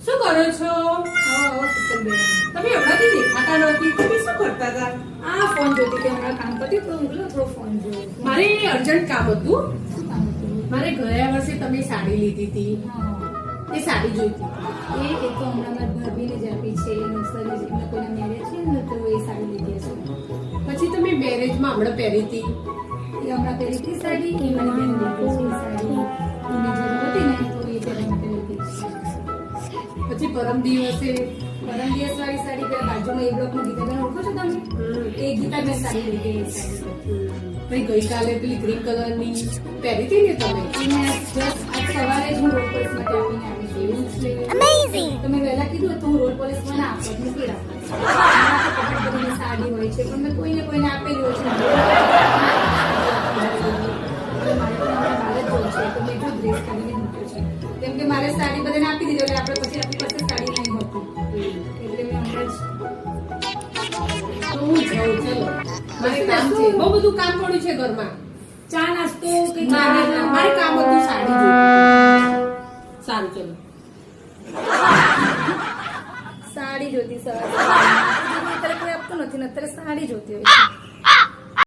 શું કરો છો? શીતલબેન, તમે હમણાંથી દેખાતા નથી. તમે શું કરતા હતા? આ ફોન જોતી હતી. હમણાં કામ પત્યું તો હું બોલો થોડો ફોન જોયો. મારે અર્જન્ટ કામ હતું. શું કામ હતું? મારે ગયા વર્ષે તમે સાડી લીધી હતી. એ સાડી જોઈતી. એ તો હમણાં મારી ભાભીને જ આપી છે. નર્સરી એમના કોઈના મેરેજ છે ને તો એ સાડી લીધી હશે. પછી તમે મેરેજમાં હમણાં પહેરી હતી. એ હમણાં પહેરી હતી સાડી. એ મને બેન લીધી છે એ સાડી. એને જરૂર હતી ને તો એ પહેરવા માટે લીધી છે. પછી પરમ દિવસે પરમ દિવસ વાળી સાડી પેલા બાજુમાં એ બ્લોકમાં ગીતાબેન ઓળખો છો તમે? એ ગીતાબેન સાડી લીધી એ સાડી. પછી ગઈકાલે પેલી ગ્રીન કલરની પહેરી હતી ને તમે. એને just આજ સવારે જ હું રોડ પોલીસ માટે આપીને આવી છું. એવું છે. Amazing. તમે વહેલા કીધું તો હું રોડ પોલીસમાં ના આપત મૂકી રાખું. સાડી હોય છે પણ મેં કોઈને કોઈને આપેલી હોય છે. મારે પણ હમણાં બહાર જ જવું છે તો મેં જો ડ્રેસ કાઢીને મૂક્યો છે. કેમ કે મારે સાડી બધાને આપી દીધી એટલે આપણે પછી આપણી પાસે સાડી નહીં હોતી એટલે મેં હમણાં તો હું જાઉં. ચલો મારે કામ છે. બહુ બધું કામ પડ્યું છે ઘરમાં. ચા નાસ્તો કે મારે કામ હતું સાડી જોઈતી. સારું ચલો. સાડી જોતી સવારે અત્યારે કોઈ આપતું નથી ને અત્યારે સાડી જોતી હોય છે.